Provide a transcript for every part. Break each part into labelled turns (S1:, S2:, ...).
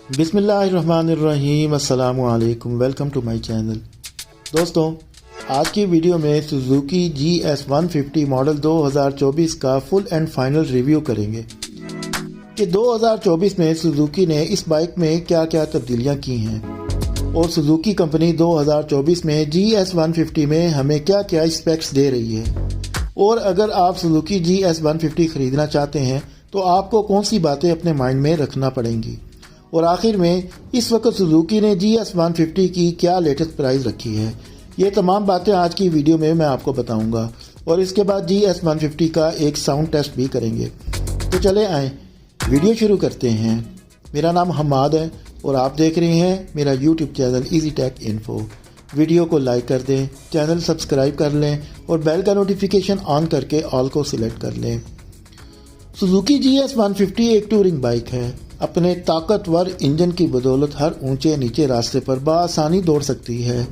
S1: बिस्मिल्लाहिर्रहमानिर्रहीम, अस्सलामु अलैकुम, वेलकम टू माय चैनल। दोस्तों, आज की वीडियो में सुजुकी GS 150 मॉडल 2024 का फुल एंड फाइनल रिव्यू करेंगे कि 2024 में सुजुकी ने इस बाइक में क्या क्या तब्दीलियां की हैं और सुजुकी कंपनी 2024 में GS 150 में हमें क्या क्या स्पेक्स दे रही है। और अगर आप सुजुकी GS 150 ख़रीदना चाहते हैं तो आपको कौन सी बातें अपने माइंड में रखना पड़ेंगी। और आखिर में इस वक्त सुजुकी ने GS 150 की क्या लेटेस्ट प्राइस रखी है, ये तमाम बातें आज की वीडियो में मैं आपको बताऊंगा। और इसके बाद GS 150 का एक साउंड टेस्ट भी करेंगे। तो चले आएँ वीडियो शुरू करते हैं। मेरा नाम हमाद है और आप देख रहे हैं मेरा YouTube channel easy take info. Video को लाइक कर दें, चैनल सब्सक्राइब कर लें और बेल का नोटिफिकेशन ऑन करके ऑल को सिलेक्ट कर लें। सुजुकी GS 150 एक टूरिंग बाइक है। अपने ताकतवर इंजन की बदौलत हर ऊंचे नीचे रास्ते पर बआसानी दौड़ सकती है।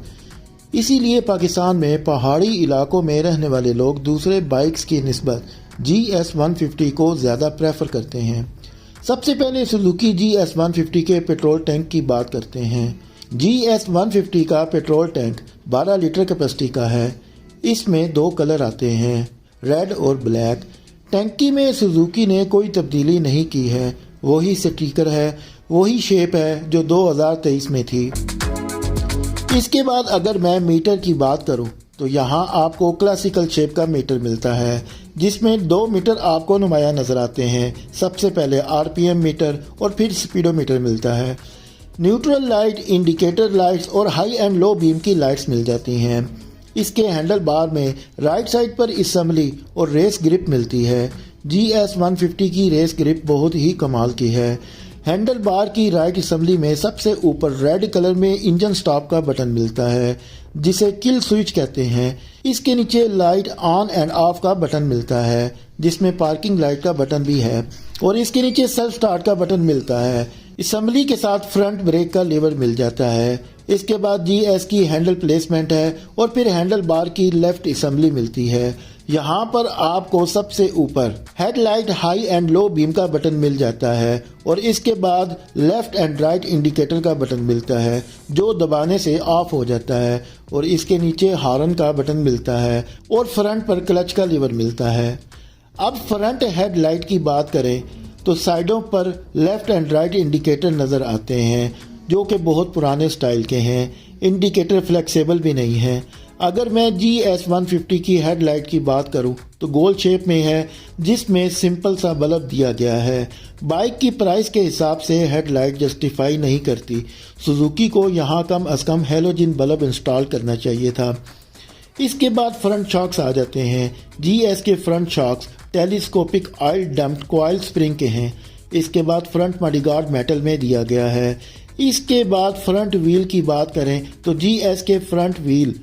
S1: इसीलिए पाकिस्तान में पहाड़ी इलाकों में रहने वाले लोग दूसरे बाइक्स की निस्बत GS 150 को ज़्यादा प्रेफर करते हैं। सबसे पहले सुजुकी GS 150 के पेट्रोल टैंक की बात करते हैं। GS 150 का पेट्रोल टैंक 12 लीटर कैपेसिटी का है। इसमें दो कलर आते हैं, रेड और ब्लैक। टैंकी में सुजुकी ने कोई तब्दीली नहीं की है, वही स्टिकर है, वही शेप है जो 2023 में थी। इसके बाद अगर मैं मीटर की बात करूं तो यहाँ आपको क्लासिकल शेप का मीटर मिलता है, जिसमें 2 मीटर आपको नुमाया नज़र आते हैं। सबसे पहले RPM मीटर और फिर स्पीडोमीटर मिलता है। न्यूट्रल लाइट, इंडिकेटर लाइट्स और हाई एंड लो बीम की लाइट्स मिल जाती हैं। इसके हैंडल बार में राइट साइड पर असेंबली और रेस ग्रिप मिलती है। GS 150 की रेस ग्रिप बहुत ही कमाल की है। हैंडल बार की राइट असेंबली में सबसे ऊपर रेड कलर में इंजन स्टॉप का बटन मिलता है, जिसे किल स्विच कहते हैं। इसके नीचे लाइट ऑन एंड ऑफ का बटन मिलता है, जिसमें पार्किंग लाइट का बटन भी है। और इसके नीचे सेल्फ स्टार्ट का बटन मिलता है। असेंबली के साथ फ्रंट ब्रेक का लीवर मिल जाता है। इसके बाद GS की हैंडल प्लेसमेंट है और फिर हैंडल बार की लेफ्ट असेंबली मिलती है। यहाँ पर आपको सबसे ऊपर headlight high and low beam का बटन मिल जाता है और इसके बाद लेफ्ट एंड राइट इंडिकेटर का बटन मिलता है, जो दबाने से ऑफ हो जाता है। और इसके नीचे हॉर्न का बटन मिलता है और फ्रंट पर क्लच का लीवर मिलता है। अब फ्रंट हेडलाइट की बात करें तो साइडों पर लेफ्ट एंड राइट इंडिकेटर नज़र आते हैं, जो कि बहुत पुराने स्टाइल के हैं। इंडिकेटर फ्लेक्सिबल भी नहीं है। अगर मैं GS 150 की हेडलाइट की बात करूं तो गोल शेप में है, जिसमें सिंपल सा बल्ब दिया गया है। बाइक की प्राइस के हिसाब से हेडलाइट जस्टिफाई नहीं करती। सुजुकी को यहाँ कम अज़ कम हेलोजन बल्ब इंस्टॉल करना चाहिए था। इसके बाद फ्रंट शॉक्स आ जाते हैं। GS के front shocks telescopic oil damped coil spring के हैं। इसके बाद फ्रंट मॉडगार्ड मेटल में दिया गया है। इसके बाद फ्रंट व्हील की बात करें तो GS के फ्रंट व्हील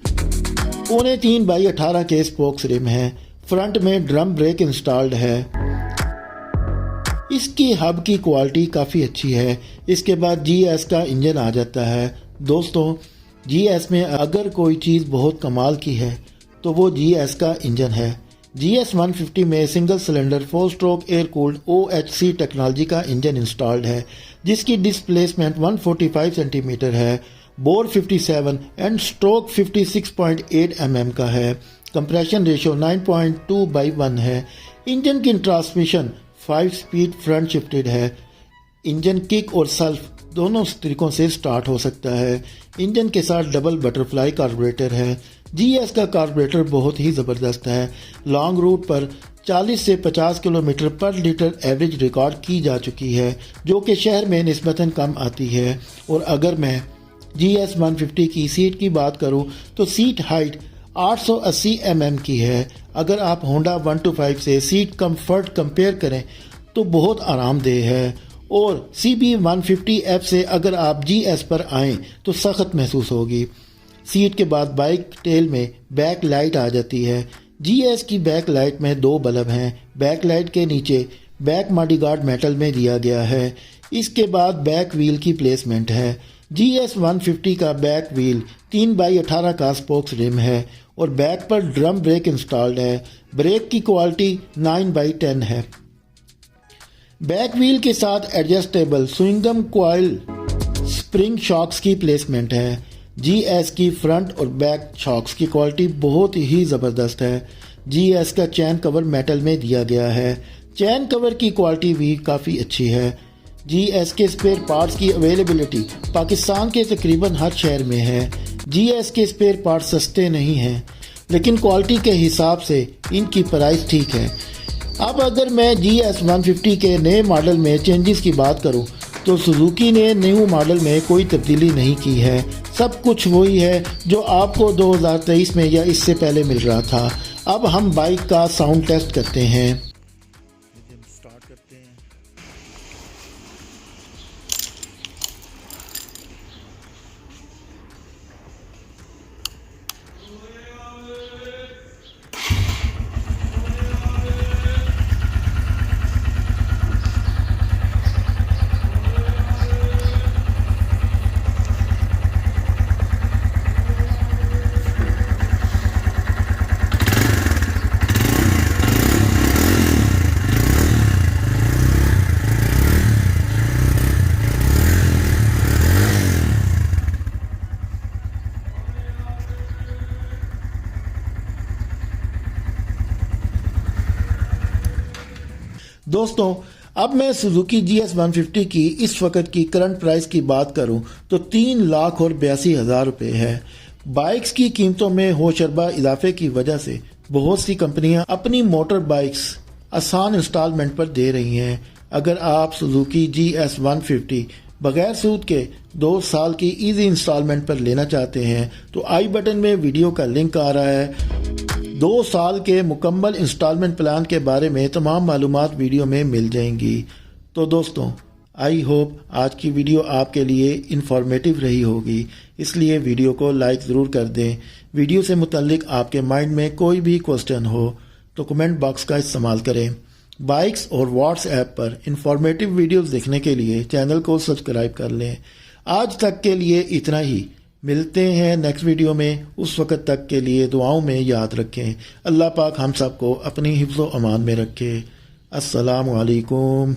S1: 3.5x18 के स्पोक्स रिम है। फ्रंट में ड्रम ब्रेक इंस्टॉल्ड है। इसकी हब की क्वालिटी काफ़ी अच्छी है। इसके बाद GS का इंजन आ जाता है। दोस्तों, GS में अगर कोई चीज़ बहुत कमाल की है तो वो GS का इंजन है। GS 150 में single cylinder 4 stroke air cooled OHC technology का इंजन इंस्टॉल्ड है, जिसकी डिस्प्लेसमेंट 145 सेंटीमीटर है। बोर 57 एंड स्ट्रोक 56.8 mm का है। कंप्रेशन रेशियो 9.2/1 है। इंजन की ट्रांसमिशन 5 स्पीड फ्रंट शिफ्टेड है। इंजन किक और सेल्फ दोनों तरीकों से स्टार्ट हो सकता है। इंजन के साथ डबल बटरफ्लाई कार्बोरेटर है। GS का कार्बोरेटर बहुत ही ज़बरदस्त है। लॉन्ग रूट पर 40 से 50 किलोमीटर पर लीटर एवरेज रिकॉर्ड की जा चुकी है, जो कि शहर में निस्बतन कम आती है। और अगर मैं GS 150 की सीट की बात करूं तो सीट हाइट 880 mm की है। अगर आप होंडा 125 से सीट कंफर्ट कंपेयर करें तो बहुत आरामदेह है। और CB 150F से अगर आप GS पर आएँ तो सख्त महसूस होगी। सीट के बाद बाइक टेल में बैक लाइट आ जाती है। GS की बैक लाइट में 2 बल्ब हैं। बैक लाइट के नीचे बैक मॉडगार्ड मेटल में दिया गया है। इसके बाद बैक व्हील की प्लेसमेंट है। GS 150 का बैक व्हील 3/18 का स्पोक्स रिम है और बैक पर ड्रम ब्रेक इंस्टॉल्ड है। ब्रेक की क्वालिटी 9/10 है। बैक व्हील के साथ एडजस्टेबल स्विंगम कॉइल स्प्रिंग शॉक्स की प्लेसमेंट है। GS की फ्रंट और बैक शॉक्स की क्वालिटी बहुत ही ज़बरदस्त है। GS का चैन कवर मेटल में दिया गया है। चैन कवर की क्वालिटी भी काफ़ी अच्छी है। GS के स्पेयर पार्ट्स की अवेलेबिलिटी पाकिस्तान के तकरीबन हर शहर में है। GS के स्पेयर पार्ट्स सस्ते नहीं हैं, लेकिन क्वालिटी के हिसाब से इनकी प्राइस ठीक है। अब अगर मैं GS 150 के नए मॉडल में चेंजेस की बात करूं तो सुजुकी ने न्यू मॉडल में कोई तब्दीली नहीं की है। सब कुछ वही है जो आपको 2023 में या इससे पहले मिल रहा था। अब हम बाइक का साउंड टेस्ट करते हैं। स्टार्ट करते हैं। दोस्तों, अब मैं सुजुकी GS 150 की इस वक्त की करंट प्राइस की बात करूं तो 3,82,000 रुपये है। बाइक्स की कीमतों में होशरबा इजाफे की वजह से बहुत सी कंपनियां अपनी मोटर बाइक्स आसान इंस्टॉलमेंट पर दे रही हैं। अगर आप सुजुकी GS 150 बगैर सूद के 2 साल की इजी इंस्टॉलमेंट पर लेना चाहते हैं तो आई बटन में वीडियो का लिंक आ रहा है। 2 साल के मुकम्मल इंस्टॉलमेंट प्लान के बारे में तमाम मालूमात वीडियो में मिल जाएंगी। तो दोस्तों, आई होप आज की वीडियो आपके लिए इंफॉर्मेटिव रही होगी, इसलिए वीडियो को लाइक ज़रूर कर दें। वीडियो से मुतल्लिक आपके माइंड में कोई भी क्वेश्चन हो तो कमेंट बॉक्स का इस्तेमाल करें। बाइक्स और व्हाट्सएप पर इंफॉर्मेटिव वीडियोस देखने के लिए चैनल को सब्सक्राइब कर लें। आज तक के लिए इतना ही। मिलते हैं नेक्स्ट वीडियो में। उस वक़्त तक के लिए दुआओं में याद रखें। अल्लाह पाक हम सबको अपनी हिफ्ज़ व अमान में रखे। अस्सलामु अलैकुम।